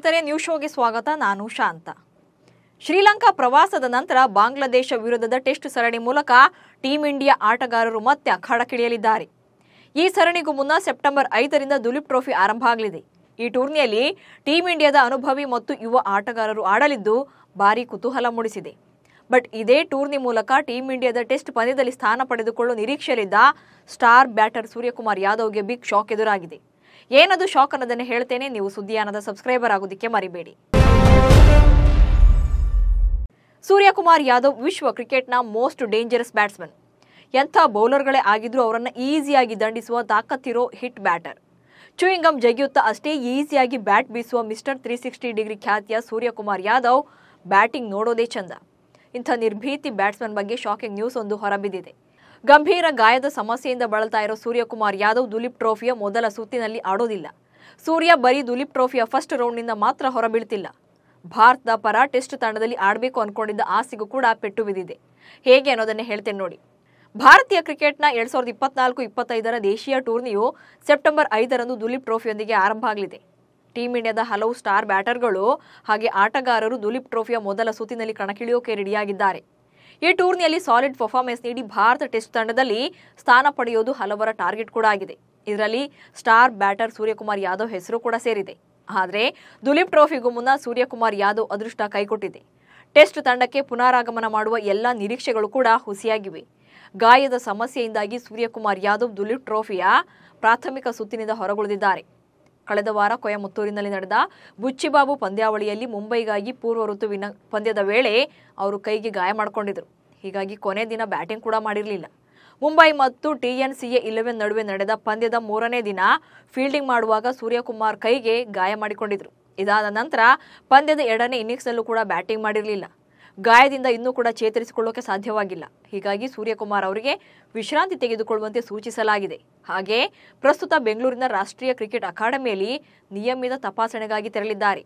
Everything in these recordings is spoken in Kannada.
ಸ್ನೇಹಿತರೆ, ನ್ಯೂಸ್ ಶೋಗೆ ಸ್ವಾಗತ. ನಾನು ಶಾಂತ. ಶ್ರೀಲಂಕಾ ಪ್ರವಾಸದ ನಂತರ ಬಾಂಗ್ಲಾದೇಶ ವಿರುದ್ಧದ ಟೆಸ್ಟ್ ಸರಣಿ ಮೂಲಕ ಟೀಂ ಇಂಡಿಯಾ ಆಟಗಾರರು ಮತ್ತೆ ಅಖಾಡಕ್ಕಿಳಿಯಲಿದ್ದಾರೆ. ಈ ಸರಣಿಗೂ ಮುನ್ನ ಸೆಪ್ಟೆಂಬರ್ 5ರಿಂದ ದುಲೀಪ್ ಟ್ರೋಫಿ ಆರಂಭ ಆಗಲಿದೆ. ಈ ಟೂರ್ನಿಯಲ್ಲಿ ಟೀಂ ಇಂಡಿಯಾದ ಅನುಭವಿ ಮತ್ತು ಯುವ ಆಟಗಾರರು ಆಡಲಿದ್ದು ಭಾರೀ ಕುತೂಹಲ ಮೂಡಿಸಿದೆ. ಬಟ್ ಇದೇ ಟೂರ್ನಿ ಮೂಲಕ ಟೀಂ ಇಂಡಿಯಾದ ಟೆಸ್ಟ್ ಪಂದ್ಯದಲ್ಲಿ ಸ್ಥಾನ ಪಡೆದುಕೊಳ್ಳುವ ನಿರೀಕ್ಷೆಯಲ್ಲಿದ್ದ ಸ್ಟಾರ್ ಬ್ಯಾಟರ್ ಸೂರ್ಯಕುಮಾರ್ ಯಾದವ್ಗೆ ಬಿಗ್ ಶಾಕ್ ಎದುರಾಗಿದೆ. ಏನದು ಶಾಕ್ ಅನ್ನೋದನ್ನು ಹೇಳ್ತೇನೆ. ನೀವು ಸುದ್ದಿಯಾನದ ಸಬ್ಸ್ಕ್ರೈಬರ್ ಆಗೋದಕ್ಕೆ ಮರಿಬೇಡಿ. ಸೂರ್ಯಕುಮಾರ್ ಯಾದವ್ ವಿಶ್ವ ಕ್ರಿಕೆಟ್ನ ಮೋಸ್ಟ್ ಡೇಂಜರಸ್ ಬ್ಯಾಟ್ಸ್ಮನ್. ಎಂಥ ಬೌಲರ್ಗಳೇ ಆಗಿದ್ರೂ ಅವರನ್ನು ಈಸಿಯಾಗಿ ದಂಡಿಸುವ ತಾಕತ್ತಿರೋ ಹಿಟ್ ಬ್ಯಾಟರ್. ಚೂಯಿಂಗಮ್ ಜಗಿಯುತ್ತಾ ಅಷ್ಟೇ ಈಸಿಯಾಗಿ ಬ್ಯಾಟ್ ಬೀಸುವ ಮಿಸ್ಟರ್ 360 ಡಿಗ್ರಿ ಖ್ಯಾತಿಯ ಸೂರ್ಯಕುಮಾರ್ ಯಾದವ್ ಬ್ಯಾಟಿಂಗ್ ನೋಡೋದೇ ಚಂದ. ಇಂಥ ನಿರ್ಭೀತಿ ಬ್ಯಾಟ್ಸ್ಮನ್ ಬಗ್ಗೆ ಶಾಕಿಂಗ್ ನ್ಯೂಸ್ ಒಂದು ಹೊರಬಿದ್ದಿದೆ. ಗಂಭೀರ ಗಾಯದ ಸಮಸ್ಯೆಯಿಂದ ಬಳಲ್ತಾ ಇರೋ ಸೂರ್ಯಕುಮಾರ್ ಯಾದವ್ ದುಲೀಪ್ ಟ್ರೋಫಿಯ ಮೊದಲ ಸುತ್ತಿನಲ್ಲಿ ಆಡೋದಿಲ್ಲ. ಸೂರ್ಯ ಬರೀ ದುಲೀಪ್ ಟ್ರೋಫಿಯ ಫಸ್ಟ್ ರೌಂಡ್ನಿಂದ ಮಾತ್ರ ಹೊರಬೀಳ್ತಿಲ್ಲ. ಭಾರತದ ಪರ ಟೆಸ್ಟ್ ತಂಡದಲ್ಲಿ ಆಡಬೇಕು ಅನ್ಕೊಂಡಿದ್ದ ಆಸೆಗೂ ಕೂಡ ಪೆಟ್ಟು ಬಿದ್ದಿದೆ. ಹೇಗೆ ಅನ್ನೋದನ್ನೇ ಹೇಳ್ತೇನೆ ನೋಡಿ. ಭಾರತೀಯ ಕ್ರಿಕೆಟ್ನ 2024-25ರ ದೇಶೀಯ ಟೂರ್ನಿಯು ಸೆಪ್ಟೆಂಬರ್ 5ರಂದು ದುಲೀಪ್ ಟ್ರೋಫಿಯೊಂದಿಗೆ ಆರಂಭ ಆಗಲಿದೆ. ಟೀಂ ಇಂಡಿಯಾದ ಹಲವು ಸ್ಟಾರ್ ಬ್ಯಾಟರ್ಗಳು ಹಾಗೆ ಆಟಗಾರರು ದುಲೀಪ್ ಟ್ರೋಫಿಯ ಮೊದಲ ಸುತ್ತಿನಲ್ಲಿ ಕಣಕ್ಕಿಳಿಯೋಕೆ ರೆಡಿಯಾಗಿದ್ದಾರೆ. ಈ ಟೂರ್ನಿಯಲ್ಲಿ ಸಾಲಿಡ್ ಪರ್ಫಾರ್ಮೆನ್ಸ್ ನೀಡಿ ಭಾರತ ಟೆಸ್ಟ್ ತಂಡದಲ್ಲಿ ಸ್ಥಾನ ಪಡೆಯೋದು ಹಲವರ ಟಾರ್ಗೆಟ್ ಕೂಡ ಆಗಿದೆ. ಇದರಲ್ಲಿ ಸ್ಟಾರ್ ಬ್ಯಾಟರ್ ಸೂರ್ಯಕುಮಾರ್ ಯಾದವ್ ಹೆಸರು ಕೂಡ ಸೇರಿದೆ. ಆದರೆ ದುಲೀಪ್ ಟ್ರೋಫಿಗೂ ಮುನ್ನ ಸೂರ್ಯಕುಮಾರ್ ಯಾದವ್ ಅದೃಷ್ಟ ಕೈಕೊಟ್ಟಿದೆ. ಟೆಸ್ಟ್ ತಂಡಕ್ಕೆ ಪುನರಾಗಮನ ಮಾಡುವ ಎಲ್ಲ ನಿರೀಕ್ಷೆಗಳು ಕೂಡ ಹುಸಿಯಾಗಿವೆ. ಗಾಯದ ಸಮಸ್ಯೆಯಿಂದಾಗಿ ಸೂರ್ಯಕುಮಾರ್ ಯಾದವ್ ದುಲೀಪ್ ಟ್ರೋಫಿಯ ಪ್ರಾಥಮಿಕ ಸುತ್ತಿನಿಂದ ಹೊರಗುಳಿದಿದ್ದಾರೆ. ಕಳೆದ ವಾರ ಕೊಯಮತ್ತೂರಿನಲ್ಲಿ ನಡೆದ ಬುಚ್ಚಿಬಾಬು ಪಂದ್ಯಾವಳಿಯಲ್ಲಿ ಮುಂಬೈಗಾಗಿ ಪೂರ್ವ ಋತುವಿನ ಪಂದ್ಯದ ವೇಳೆ ಅವರು ಕೈಗೆ ಗಾಯ ಮಾಡಿಕೊಂಡಿದ್ದರು. ಹೀಗಾಗಿ ಕೊನೆ ದಿನ ಬ್ಯಾಟಿಂಗ್ ಕೂಡ ಮಾಡಿರಲಿಲ್ಲ. ಮುಂಬೈ ಮತ್ತು TNCA 11 ನಡುವೆ ನಡೆದ ಪಂದ್ಯದ 3ನೇ ದಿನ ಫೀಲ್ಡಿಂಗ್ ಮಾಡುವಾಗ ಸೂರ್ಯಕುಮಾರ್ ಕೈಗೆ ಗಾಯ ಮಾಡಿಕೊಂಡಿದ್ರು. ಇದಾದ ನಂತರ ಪಂದ್ಯದ 2ನೇ ಇನ್ನಿಂಗ್ಸ್ನಲ್ಲೂ ಕೂಡ ಬ್ಯಾಟಿಂಗ್ ಮಾಡಿರಲಿಲ್ಲ. ಗಾಯದಿಂದ ಇನ್ನೂ ಕೂಡ ಚೇತರಿಸಿಕೊಳ್ಳೋಕೆ ಸಾಧ್ಯವಾಗಿಲ್ಲ. ಹೀಗಾಗಿ ಸೂರ್ಯಕುಮಾರ್ ಅವರಿಗೆ ವಿಶ್ರಾಂತಿ ತೆಗೆದುಕೊಳ್ಳುವಂತೆ ಸೂಚಿಸಲಾಗಿದೆ. ಹಾಗೆ ಪ್ರಸ್ತುತ ಬೆಂಗಳೂರಿನ ರಾಷ್ಟ್ರೀಯ ಕ್ರಿಕೆಟ್ ಅಕಾಡೆಮಿಯಲ್ಲಿ ನಿಯಮಿತ ತಪಾಸಣೆಗಾಗಿ ತೆರಳಿದ್ದಾರೆ.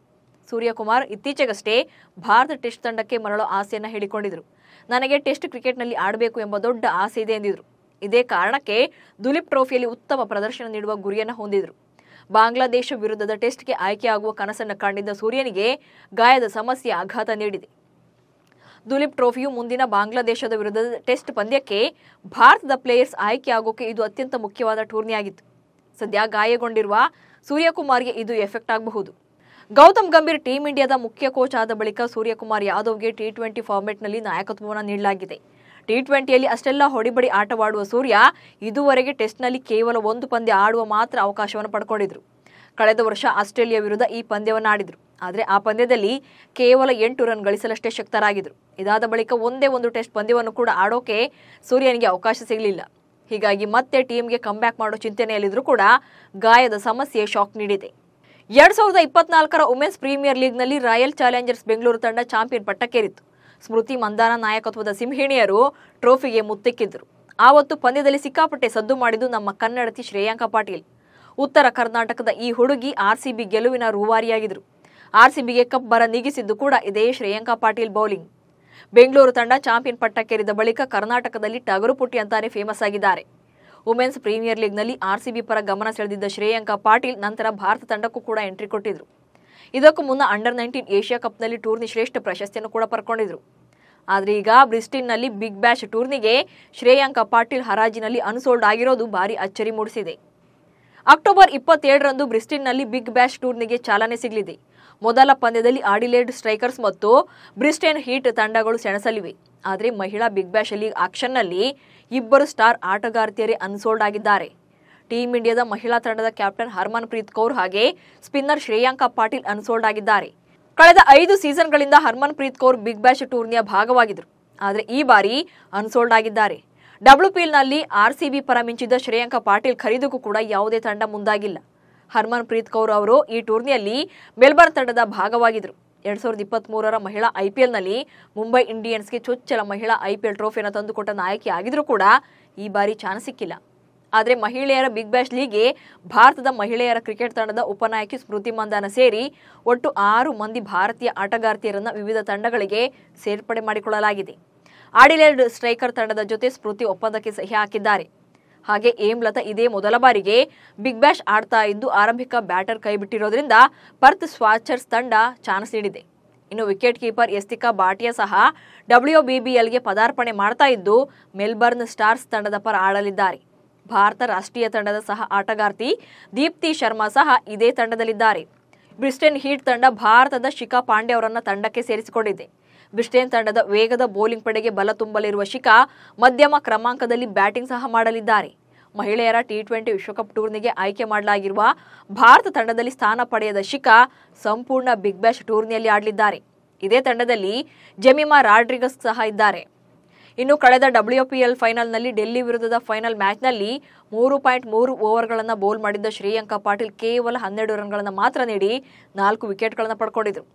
ಸೂರ್ಯಕುಮಾರ್ ಇತ್ತೀಚೆಗಷ್ಟೇ ಭಾರತ ಟೆಸ್ಟ್ ತಂಡಕ್ಕೆ ಮರಳೋ ಆಸೆಯನ್ನು ಹೇಳಿಕೊಂಡಿದ್ರು. ನನಗೆ ಟೆಸ್ಟ್ ಕ್ರಿಕೆಟ್ನಲ್ಲಿ ಆಡಬೇಕು ಎಂಬ ದೊಡ್ಡ ಆಸೆ ಇದೆ ಎಂದಿದ್ರು. ಇದೇ ಕಾರಣಕ್ಕೆ ದುಲೀಪ್ ಟ್ರೋಫಿಯಲ್ಲಿ ಉತ್ತಮ ಪ್ರದರ್ಶನ ನೀಡುವ ಗುರಿಯನ್ನು ಹೊಂದಿದ್ರು. ಬಾಂಗ್ಲಾದೇಶ ವಿರುದ್ಧದ ಟೆಸ್ಟ್ಗೆ ಆಯ್ಕೆಯಾಗುವ ಕನಸನ್ನು ಕಂಡಿದ್ದ ಸೂರ್ಯನಿಗೆ ಗಾಯದ ಸಮಸ್ಯೆ ಆಘಾತ ನೀಡಿದೆ. ದುಲೀಪ್ ಟ್ರೋಫಿಯು ಮುಂದಿನ ಬಾಂಗ್ಲಾದೇಶದ ವಿರುದ್ಧದ ಟೆಸ್ಟ್ ಪಂದ್ಯಕ್ಕೆ ಭಾರತದ ಪ್ಲೇಯರ್ಸ್ ಆಯ್ಕೆಯಾಗೋಕೆ ಇದು ಅತ್ಯಂತ ಮುಖ್ಯವಾದ ಟೂರ್ನಿಯಾಗಿತ್ತು. ಸದ್ಯ ಗಾಯಗೊಂಡಿರುವ ಸೂರ್ಯಕುಮಾರ್ಗೆ ಇದು ಎಫೆಕ್ಟ್ ಆಗಬಹುದು. ಗೌತಮ್ ಗಂಭೀರ್ ಟೀಂ ಇಂಡಿಯಾದ ಮುಖ್ಯ ಕೋಚ್ ಆದ ಬಳಿಕ ಸೂರ್ಯಕುಮಾರ್ ಯಾದವ್ಗೆ T20 ಫಾರ್ಮೆಟ್ನಲ್ಲಿ ನಾಯಕತ್ವವನ್ನು ನೀಡಲಾಗಿದೆ. T20ಯಲ್ಲಿ ಅಷ್ಟೆಲ್ಲ ಹೊಡಿಬಡಿ ಆಟವಾಡುವ ಸೂರ್ಯ ಇದುವರೆಗೆ ಟೆಸ್ಟ್ನಲ್ಲಿ ಕೇವಲ ಒಂದು ಪಂದ್ಯ ಆಡುವ ಮಾತ್ರ ಅವಕಾಶವನ್ನು ಪಡ್ಕೊಂಡಿದ್ರು. ಕಳೆದ ವರ್ಷ ಆಸ್ಟ್ರೇಲಿಯಾ ವಿರುದ್ಧ ಈ ಪಂದ್ಯವನ್ನು ಆಡಿದ್ರು. ಆದರೆ ಆ ಪಂದ್ಯದಲ್ಲಿ ಕೇವಲ 8 ರನ್ ಗಳಿಸಲಷ್ಟೇ ಶಕ್ತರಾಗಿದ್ರು. ಇದಾದ ಬಳಿಕ ಒಂದೇ ಒಂದು ಟೆಸ್ಟ್ ಪಂದ್ಯವನ್ನು ಕೂಡ ಆಡೋಕೆ ಸೂರ್ಯನಿಗೆ ಅವಕಾಶ ಸಿಗಲಿಲ್ಲ. ಹೀಗಾಗಿ ಮತ್ತೆ ಟೀಮ್ಗೆ ಕಂಬ್ಯಾಕ್ ಮಾಡೋ ಚಿಂತನೆಯಲ್ಲಿದ್ರೂ ಕೂಡ ಗಾಯದ ಸಮಸ್ಯೆ ಶಾಕ್ ನೀಡಿದೆ. 2024ರ ವುಮೆನ್ಸ್ ಪ್ರೀಮಿಯರ್ ಲೀಗ್ನಲ್ಲಿ ರಾಯಲ್ ಚಾಲೆಂಜರ್ಸ್ ಬೆಂಗಳೂರು ತಂಡ ಚಾಂಪಿಯನ್ ಪಟ್ಟಕ್ಕೇರಿತ್ತು. ಸ್ಮೃತಿ ಮಂದಾನ ನಾಯಕತ್ವದ ಸಿಂಹಿಣಿಯರು ಟ್ರೋಫಿಗೆ ಮುತ್ತಿಕ್ಕಿದ್ರು. ಆವತ್ತು ಪಂದ್ಯದಲ್ಲಿ ಸಿಕ್ಕಾಪಟ್ಟೆ ಸದ್ದು ಮಾಡಿದ್ದು ನಮ್ಮ ಕನ್ನಡತಿ ಶ್ರೇಯಾಂಕ ಪಾಟೀಲ್. ಉತ್ತರ ಕರ್ನಾಟಕದ ಈ ಹುಡುಗಿ RCB ಗೆಲುವಿನ ರೂವಾರಿಯಾಗಿದ್ರು. RCBಗೆ ಕಪ್ ಬರ ನೀಗಿಸಿದ್ದು ಕೂಡ ಇದೇ ಶ್ರೇಯಾಂಕ ಪಾಟೀಲ್ ಬೌಲಿಂಗ್. ಬೆಂಗಳೂರು ತಂಡ ಚಾಂಪಿಯನ್ ಪಟ್ಟಕ್ಕೇರಿದ ಬಳಿಕ ಕರ್ನಾಟಕದಲ್ಲಿ ಟಗರು ಪುಟ್ಟಿ ಅಂತಾನೆ ಫೇಮಸ್ ಆಗಿದ್ದಾರೆ. ವುಮೆನ್ಸ್ ಪ್ರೀಮಿಯರ್ ಲೀಗ್ನಲ್ಲಿ RCB ಪರ ಗಮನ ಸೆಳೆದಿದ್ದ ಶ್ರೇಯಾಂಕ ಪಾಟೀಲ್ ನಂತರ ಭಾರತ ತಂಡಕ್ಕೂ ಕೂಡ ಎಂಟ್ರಿ ಕೊಟ್ಟಿದ್ರು. ಇದಕ್ಕೂ ಮುನ್ನ ಅಂಡರ್-19 ಏಷ್ಯಾ ಕಪ್ನಲ್ಲಿ ಟೂರ್ನಿ ಶ್ರೇಷ್ಠ ಪ್ರಶಸ್ತಿಯನ್ನು ಕೂಡ ಪಡ್ಕೊಂಡಿದ್ರು. ಆದರೆ ಈಗ ಬ್ರಿಸ್ಟನ್ನಲ್ಲಿ ಬಿಗ್ ಬ್ಯಾಶ್ ಟೂರ್ನಿಗೆ ಶ್ರೇಯಾಂಕ ಪಾಟೀಲ್ ಹರಾಜಿನಲ್ಲಿ ಅನ್ಸೋಲ್ಡ್ ಆಗಿರೋದು ಭಾರಿ ಅಚ್ಚರಿ ಮೂಡಿಸಿದೆ. ಅಕ್ಟೋಬರ್ 27ರಂದು ಬ್ರಿಸ್ಟನ್ನಲ್ಲಿ ಬಿಗ್ ಬ್ಯಾಶ್ ಟೂರ್ನಿಗೆ ಚಾಲನೆ ಸಿಗಲಿದೆ. ಮೊದಲ ಪಂದ್ಯದಲ್ಲಿ ಆಡಿಲೇಡ್ ಸ್ಟ್ರೈಕರ್ಸ್ ಮತ್ತು ಬ್ರಿಸ್ಟನ್ ಹೀಟ್ ತಂಡಗಳು ಸೆಣಸಲಿವೆ. ಆದರೆ ಮಹಿಳಾ ಬಿಗ್ ಬ್ಯಾಶ್ ಲೀಗ್ ಆಕ್ಷನ್ನಲ್ಲಿ ಇಬ್ಬರು ಸ್ಟಾರ್ ಆಟಗಾರ್ತಿಯರೇ ಅನ್ಸೋಲ್ಡ್ ಆಗಿದ್ದಾರೆ. ಟೀಂ ಇಂಡಿಯಾದ ಮಹಿಳಾ ತಂಡದ ಕ್ಯಾಪ್ಟನ್ ಹರ್ಮನ್ ಪ್ರೀತ್ ಕೌರ್ ಹಾಗೆ ಸ್ಪಿನ್ನರ್ ಶ್ರೇಯಾಂಕ ಪಾಟೀಲ್ ಅನ್ಸೋಲ್ಡ್ ಆಗಿದ್ದಾರೆ. ಕಳೆದ 5 ಸೀಸನ್ಗಳಿಂದ ಹರ್ಮನ್ ಪ್ರೀತ್ ಕೌರ್ ಬಿಗ್ ಬ್ಯಾಶ್ ಟೂರ್ನಿಯ ಭಾಗವಾಗಿದ್ರು. ಆದರೆ ಈ ಬಾರಿ ಅನ್ಸೋಲ್ಡ್ ಆಗಿದ್ದಾರೆ. WPLನಲ್ಲಿ RCB ಪರ ಮಿಂಚಿದ್ದ ಶ್ರೇಯಾಂಕ ಪಾಟೀಲ್ ಖರೀದಿಗೂ ಕೂಡ ಯಾವುದೇ ತಂಡ ಮುಂದಾಗಿಲ್ಲ. ಹರ್ಮನ್ ಪ್ರೀತ್ ಕೌರ್ ಅವರು ಈ ಟೂರ್ನಿಯಲ್ಲಿ ಮೆಲ್ಬರ್ನ್ ತಂಡದ ಭಾಗವಾಗಿದ್ದರು. 2023ರ ಮಹಿಳಾ IPLನಲ್ಲಿ ಮುಂಬೈ ಇಂಡಿಯನ್ಸ್ಗೆ ಚೊಚ್ಚಲ ಮಹಿಳಾ IPL ಟ್ರೋಫಿಯನ್ನು ತಂದುಕೊಟ್ಟ ನಾಯಕಿ ಆಗಿದ್ರೂ ಕೂಡ ಈ ಬಾರಿ ಚಾನ್ಸ್ ಸಿಕ್ಕಿಲ್ಲ. ಆದರೆ ಮಹಿಳೆಯರ ಬಿಗ್ ಬ್ಯಾಶ್ ಲೀಗ್ಗೆ ಭಾರತದ ಮಹಿಳೆಯರ ಕ್ರಿಕೆಟ್ ತಂಡದ ಉಪನಾಯಕಿ ಸ್ಮೃತಿ ಮಂದಾನ ಸೇರಿ ಒಟ್ಟು 6 ಮಂದಿ ಭಾರತೀಯ ಆಟಗಾರ್ತಿಯರನ್ನು ವಿವಿಧ ತಂಡಗಳಿಗೆ ಸೇರ್ಪಡೆ ಮಾಡಿಕೊಳ್ಳಲಾಗಿದೆ. ಆಡಿಲೇಡ್ ಸ್ಟ್ರೈಕರ್ ತಂಡದ ಜೊತೆ ಸ್ಮೃತಿ ಒಪ್ಪಂದಕ್ಕೆ ಸಹಿ ಹಾಕಿದ್ದಾರೆ. ಹಾಗೆ ಹೇಮಲತಾ ಇದೇ ಮೊದಲ ಬಾರಿಗೆ ಬಿಗ್ ಬ್ಯಾಶ್ ಆಡ್ತಾ ಇದ್ದು ಆರಂಭಿಕ ಬ್ಯಾಟರ್ ಕೈಬಿಟ್ಟಿರೋದ್ರಿಂದ ಪರ್ತ್ ಸ್ವಾಚರ್ಸ್ ತಂಡ ಚಾನ್ಸ್ ನೀಡಿದೆ. ಇನ್ನು ವಿಕೆಟ್ ಕೀಪರ್ ಯಸ್ತಿಕಾ ಭಾಟಿಯಾ ಸಹ WBBLಗೆ ಪದಾರ್ಪಣೆ ಮಾಡ್ತಾ ಇದ್ದು ಮೆಲ್ಬರ್ನ್ ಸ್ಟಾರ್ಸ್ ತಂಡದ ಪರ ಆಡಲಿದ್ದಾರೆ. ಭಾರತ ರಾಷ್ಟ್ರೀಯ ತಂಡದ ಸಹ ಆಟಗಾರ್ತಿ ದೀಪ್ತಿ ಶರ್ಮಾ ಸಹ ಇದೇ ತಂಡದಲ್ಲಿದ್ದಾರೆ. ಬ್ರಿಸ್ಟೇನ್ ಹೀಟ್ ತಂಡ ಭಾರತದ ಶಿಖಾ ಪಾಂಡೆ ಅವರನ್ನ ತಂಡಕ್ಕೆ ಸೇರಿಸಿಕೊಂಡಿದೆ. ಬ್ರಿಸ್ಟೇನ್ ತಂಡದ ವೇಗದ ಬೌಲಿಂಗ್ ಪಡೆಗೆ ಬಲ ತುಂಬಲಿರುವ ಶಿಖಾ ಮಧ್ಯಮ ಕ್ರಮಾಂಕದಲ್ಲಿ ಬ್ಯಾಟಿಂಗ್ ಸಹ ಮಾಡಲಿದ್ದಾರೆ. ಮಹಿಳೆಯರ T20 ವಿಶ್ವಕಪ್ ಟೂರ್ನಿಗೆ ಆಯ್ಕೆ ಮಾಡಲಾಗಿರುವ ಭಾರತ ತಂಡದಲ್ಲಿ ಸ್ಥಾನ ಪಡೆಯದ ಶಿಖಾ ಸಂಪೂರ್ಣ ಬಿಗ್ ಬ್ಯಾಶ್ ಟೂರ್ನಿಯಲ್ಲಿ ಆಡಲಿದ್ದಾರೆ. ಇದೇ ತಂಡದಲ್ಲಿ ಜೆಮಿಮಾ ರಾಡ್ರಿಗಸ್ ಸಹ ಇದ್ದಾರೆ. ಇನ್ನು ಕಳೆದ WPL ಫೈನಲ್ನಲ್ಲಿ ಡೆಲ್ಲಿ ವಿರುದ್ಧದ ಫೈನಲ್ ಮ್ಯಾಚ್ನಲ್ಲಿ 3.3 ಓವರ್ಗಳನ್ನು ಬೌಲ್ ಮಾಡಿದ್ದ ಶ್ರೇಯಾಂಕ ಪಾಟೀಲ್ ಕೇವಲ 12 ರನ್ಗಳನ್ನು ಮಾತ್ರ ನೀಡಿ 4 ವಿಕೆಟ್ಗಳನ್ನು ಪಡ್ಕೊಂಡಿದ್ರು.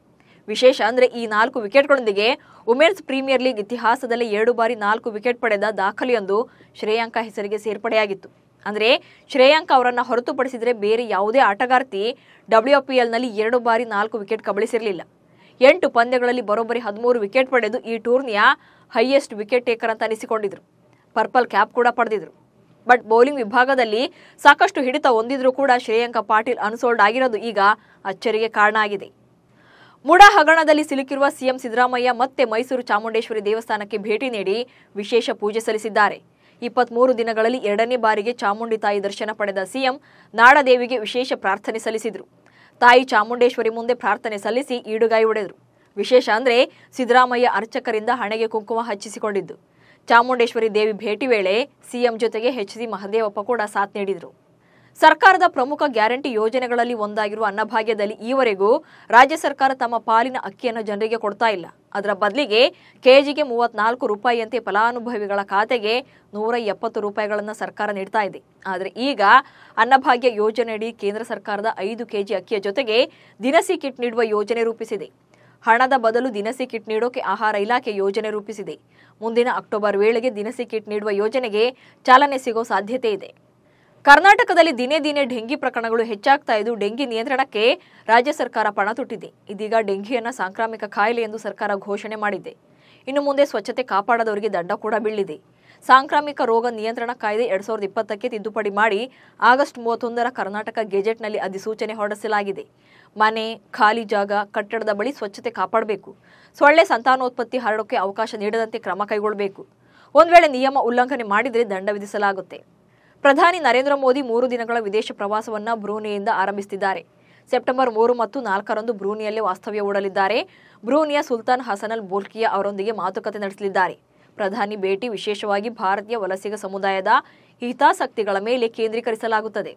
ವಿಶೇಷ ಅಂದರೆ ಈ 4 ವಿಕೆಟ್ಗಳೊಂದಿಗೆ ವುಮೆನ್ಸ್ ಪ್ರೀಮಿಯರ್ ಲೀಗ್ ಇತಿಹಾಸದಲ್ಲಿ 2 ಬಾರಿ 4 ವಿಕೆಟ್ ಪಡೆದ ದಾಖಲೆಯೊಂದು ಶ್ರೇಯಾಂಕ ಹೆಸರಿಗೆ ಸೇರ್ಪಡೆಯಾಗಿತ್ತು. ಅಂದರೆ ಶ್ರೇಯಾಂಕ ಅವರನ್ನು ಹೊರತುಪಡಿಸಿದರೆ ಬೇರೆ ಯಾವುದೇ ಆಟಗಾರ್ತಿ WPLನಲ್ಲಿ 2 ಬಾರಿ 4 ವಿಕೆಟ್ ಕಬಳಿಸಿರಲಿಲ್ಲ. 8 ಪಂದ್ಯಗಳಲ್ಲಿ ಬರೋಬ್ಬರಿ 13 ವಿಕೆಟ್ ಪಡೆದು ಈ ಟೂರ್ನಿಯ ಹೈಯೆಸ್ಟ್ ವಿಕೆಟ್ ಟೇಕರ್ ಅಂತ ಅನಿಸಿಕೊಂಡಿದ್ರು. ಪರ್ಪಲ್ ಕ್ಯಾಪ್ ಕೂಡ ಪಡೆದಿದ್ರು. ಬಟ್ ಬೌಲಿಂಗ್ ವಿಭಾಗದಲ್ಲಿ ಸಾಕಷ್ಟು ಹಿಡಿತ ಹೊಂದಿದ್ರೂ ಕೂಡ ಶ್ರೇಯಾಂಕ ಪಾಟೀಲ್ ಅನ್ಸೋಲ್ಡ್ ಆಗಿರೋದು ಈಗ ಅಚ್ಚರಿಗೆ ಕಾರಣ ಆಗಿದೆ. ಮುಡಾ ಹಗರಣದಲ್ಲಿ ಸಿಲುಕಿರುವ ಸಿಎಂ ಸಿದ್ದರಾಮಯ್ಯ ಮತ್ತೆ ಮೈಸೂರು ಚಾಮುಂಡೇಶ್ವರಿ ದೇವಸ್ಥಾನಕ್ಕೆ ಭೇಟಿ ನೀಡಿ ವಿಶೇಷ ಪೂಜೆ ಸಲ್ಲಿಸಿದ್ದಾರೆ. 23 ದಿನಗಳಲ್ಲಿ 2ನೇ ಬಾರಿಗೆ ಚಾಮುಂಡಿ ತಾಯಿ ದರ್ಶನ ಪಡೆದ ಸಿಎಂ ನಾಡದೇವಿಗೆ ವಿಶೇಷ ಪ್ರಾರ್ಥನೆ ಸಲ್ಲಿಸಿದರು. ತಾಯಿ ಚಾಮುಂಡೇಶ್ವರಿ ಮುಂದೆ ಪ್ರಾರ್ಥನೆ ಸಲ್ಲಿಸಿ ಈಡುಗಾಯಿ ಹೊಡೆದರು. ವಿಶೇಷ ಅಂದರೆ ಸಿದ್ದರಾಮಯ್ಯ ಅರ್ಚಕರಿಂದ ಹಣೆಗೆ ಕುಂಕುಮ ಹಚ್ಚಿಸಿಕೊಂಡಿದ್ದು. ಚಾಮುಂಡೇಶ್ವರಿ ದೇವಿ ಭೇಟಿ ವೇಳೆ ಸಿಎಂ ಜೊತೆಗೆ HC ಮಹದೇವಪ್ಪ ಕೂಡ ಸಾಥ್ ನೀಡಿದರು. ಸರ್ಕಾರದ ಪ್ರಮುಖ ಗ್ಯಾರಂಟಿ ಯೋಜನೆಗಳಲ್ಲಿ ಒಂದಾಗಿರುವ ಅನ್ನಭಾಗ್ಯದಲ್ಲಿ ಈವರೆಗೂ ರಾಜ್ಯ ಸರ್ಕಾರ ತಮ್ಮ ಪಾಲಿನ ಅಕ್ಕಿಯನ್ನು ಜನರಿಗೆ ಕೊಡ್ತಾ ಇಲ್ಲ. ಅದರ ಬದಲಿಗೆ ಕೆಜಿಗೆ 34 ರೂಪಾಯಿಯಂತೆ ಫಲಾನುಭವಿಗಳ ಖಾತೆಗೆ 170 ರೂಪಾಯಿಗಳನ್ನು ಸರ್ಕಾರ ನೀಡ್ತಾ ಇದೆ. ಆದರೆ ಈಗ ಅನ್ನಭಾಗ್ಯ ಯೋಜನೆಯಡಿ ಕೇಂದ್ರ ಸರ್ಕಾರದ 5 ಕೆಜಿ ಅಕ್ಕಿಯ ಜೊತೆಗೆ ದಿನಸಿ ಕಿಟ್ ನೀಡುವ ಯೋಜನೆ ರೂಪಿಸಿದೆ. ಹಣದ ಬದಲು ದಿನಸಿ ಕಿಟ್ ನೀಡೋಕೆ ಆಹಾರ ಇಲಾಖೆ ಯೋಜನೆ ರೂಪಿಸಿದೆ. ಮುಂದಿನ ಅಕ್ಟೋಬರ್ ವೇಳೆಗೆ ದಿನಸಿ ಕಿಟ್ ನೀಡುವ ಯೋಜನೆಗೆ ಚಾಲನೆ ಸಿಗೋ ಸಾಧ್ಯತೆ ಇದೆ. ಕರ್ನಾಟಕದಲ್ಲಿ ದಿನೇ ದಿನೇ ಡೆಂಗಿ ಪ್ರಕರಣಗಳು ಹೆಚ್ಚಾಗ್ತಾ ಇದ್ದು ಡೆಂಗಿ ನಿಯಂತ್ರಣಕ್ಕೆ ರಾಜ್ಯ ಸರ್ಕಾರ ಪಣ ತೊಟ್ಟಿದೆ. ಇದೀಗ ಡೆಂಗಿಯನ್ನು ಸಾಂಕ್ರಾಮಿಕ ಕಾಯಿಲೆ ಎಂದು ಸರ್ಕಾರ ಘೋಷಣೆ ಮಾಡಿದೆ. ಇನ್ನು ಮುಂದೆ ಸ್ವಚ್ಛತೆ ಕಾಪಾಡದವರಿಗೆ ದಂಡ ಕೂಡ ಬೀಳಿದೆ. ಸಾಂಕ್ರಾಮಿಕ ರೋಗ ನಿಯಂತ್ರಣ ಕಾಯ್ದೆ 2020ಕ್ಕೆ ತಿದ್ದುಪಡಿ ಮಾಡಿ ಆಗಸ್ಟ್ 31ರ ಕರ್ನಾಟಕ ಗೆಜೆಟ್ನಲ್ಲಿ ಅಧಿಸೂಚನೆ ಹೊರಡಿಸಲಾಗಿದೆ. ಮನೆ, ಖಾಲಿ ಜಾಗ, ಕಟ್ಟಡದ ಬಳಿ ಸ್ವಚ್ಛತೆ ಕಾಪಾಡಬೇಕು. ಸೊಳ್ಳೆ ಸಂತಾನೋತ್ಪತ್ತಿ ಹರಡೋಕೆ ಅವಕಾಶ ನೀಡದಂತೆ ಕ್ರಮ ಕೈಗೊಳ್ಳಬೇಕು. ಒಂದು ವೇಳೆ ನಿಯಮ ಉಲ್ಲಂಘನೆ ಮಾಡಿದರೆ ದಂಡ ವಿಧಿಸಲಾಗುತ್ತೆ. ಪ್ರಧಾನಿ ನರೇಂದ್ರ ಮೋದಿ 3 ದಿನಗಳ ವಿದೇಶ ಪ್ರವಾಸವನ್ನು ಬ್ರೂನಿಯಿಂದ ಆರಂಭಿಸುತ್ತಿದ್ದಾರೆ. ಸೆಪ್ಟೆಂಬರ್ 3 ಮತ್ತು 4ರಂದು ಬ್ರೂನಿಯಲ್ಲೇ ವಾಸ್ತವ್ಯ ಹೂಡಲಿದ್ದಾರೆ. ಬ್ರೂನಿಯ ಸುಲ್ತಾನ್ ಹಸನ್ ಅಲ್ ಬೋಲ್ಕಿಯಾ ಅವರೊಂದಿಗೆ ಮಾತುಕತೆ ನಡೆಸಲಿದ್ದಾರೆ. ಪ್ರಧಾನಿ ಭೇಟಿ ವಿಶೇಷವಾಗಿ ಭಾರತೀಯ ವಲಸಿಗ ಸಮುದಾಯದ ಹಿತಾಸಕ್ತಿಗಳ ಮೇಲೆ ಕೇಂದ್ರೀಕರಿಸಲಾಗುತ್ತದೆ.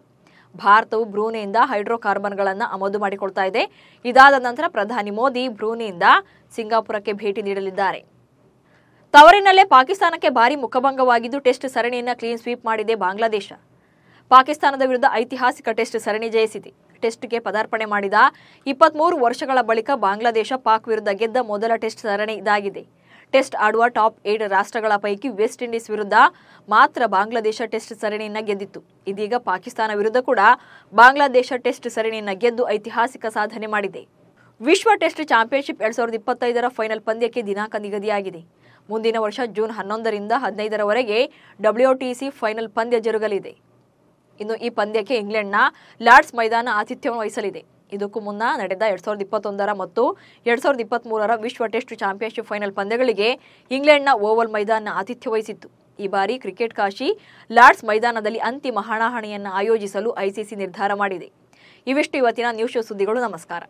ಭಾರತವು ಬ್ರೂನಿಯಿಂದ ಹೈಡ್ರೋಕಾರ್ಬನ್ಗಳನ್ನು ಆಮದು ಮಾಡಿಕೊಳ್ತಾ ಇದೆ. ಇದಾದ ನಂತರ ಪ್ರಧಾನಿ ಮೋದಿ ಬ್ರೂನಿಯಿಂದ ಸಿಂಗಾಪುರಕ್ಕೆ ಭೇಟಿ ನೀಡಲಿದ್ದಾರೆ. ತವರಿನಲ್ಲೇ ಪಾಕಿಸ್ತಾನಕ್ಕೆ ಭಾರಿ ಮುಖಭಂಗವಾಗಿದ್ದು ಟೆಸ್ಟ್ ಸರಣಿಯನ್ನು ಕ್ಲೀನ್ ಸ್ವೀಪ್ ಮಾಡಿದೆ ಬಾಂಗ್ಲಾದೇಶ. ಪಾಕಿಸ್ತಾನದ ವಿರುದ್ಧ ಐತಿಹಾಸಿಕ ಟೆಸ್ಟ್ ಸರಣಿ ಜಯಿಸಿದೆ. ಟೆಸ್ಟ್ಗೆ ಪದಾರ್ಪಣೆ ಮಾಡಿದ 23 ವರ್ಷಗಳ ಬಳಿಕ ಬಾಂಗ್ಲಾದೇಶ ಪಾಕ್ ವಿರುದ್ಧ ಗೆದ್ದ ಮೊದಲ ಟೆಸ್ಟ್ ಸರಣಿ ಇದಾಗಿದೆ. ಟೆಸ್ಟ್ ಆಡುವ ಟಾಪ್ 8 ರಾಷ್ಟ್ರಗಳ ಪೈಕಿ ವೆಸ್ಟ್ ಇಂಡೀಸ್ ವಿರುದ್ಧ ಮಾತ್ರ ಬಾಂಗ್ಲಾದೇಶ ಟೆಸ್ಟ್ ಸರಣಿಯನ್ನು ಗೆದ್ದಿತ್ತು. ಇದೀಗ ಪಾಕಿಸ್ತಾನ ವಿರುದ್ಧ ಕೂಡ ಬಾಂಗ್ಲಾದೇಶ ಟೆಸ್ಟ್ ಸರಣಿಯನ್ನು ಗೆದ್ದು ಐತಿಹಾಸಿಕ ಸಾಧನೆ ಮಾಡಿದೆ. ವಿಶ್ವ ಟೆಸ್ಟ್ ಚಾಂಪಿಯನ್ಶಿಪ್ 2025ರ ಫೈನಲ್ ಪಂದ್ಯಕ್ಕೆ ದಿನಾಂಕ ನಿಗದಿಯಾಗಿದೆ. ಮುಂದಿನ ವರ್ಷ ಜೂನ್ 11ರಿಂದ 15ರವರೆಗೆ WTC ಫೈನಲ್ ಪಂದ್ಯ ಜರುಗಲಿದೆ. ಇನ್ನು ಈ ಪಂದ್ಯಕ್ಕೆ ಇಂಗ್ಲೆಂಡ್ನ ಲಾರ್ಡ್ಸ್ ಮೈದಾನ ಆತಿಥ್ಯವನ್ನು ವಹಿಸಲಿದೆ. ಇದಕ್ಕೂ ಮುನ್ನ ನಡೆದ 2021ರ ಮತ್ತು 2023ರ ವಿಶ್ವ ಟೆಸ್ಟ್ ಚಾಂಪಿಯನ್ಶಿಪ್ ಫೈನಲ್ ಪಂದ್ಯಗಳಿಗೆ ಇಂಗ್ಲೆಂಡ್ನ ಓವಲ್ ಮೈದಾನ ಆತಿಥ್ಯ ವಹಿಸಿತ್ತು. ಈ ಬಾರಿ ಕ್ರಿಕೆಟ್ ಕಾಶಿ ಲಾರ್ಡ್ಸ್ ಮೈದಾನದಲ್ಲಿ ಅಂತಿಮ ಹಣಾಹಣಿಯನ್ನು ಆಯೋಜಿಸಲು ICC ನಿರ್ಧಾರ ಮಾಡಿದೆ. ಇವಿಷ್ಟು ಇವತ್ತಿನ ನ್ಯೂಸ್ ಶೋ ಸುದ್ದಿಗಳು. ನಮಸ್ಕಾರ.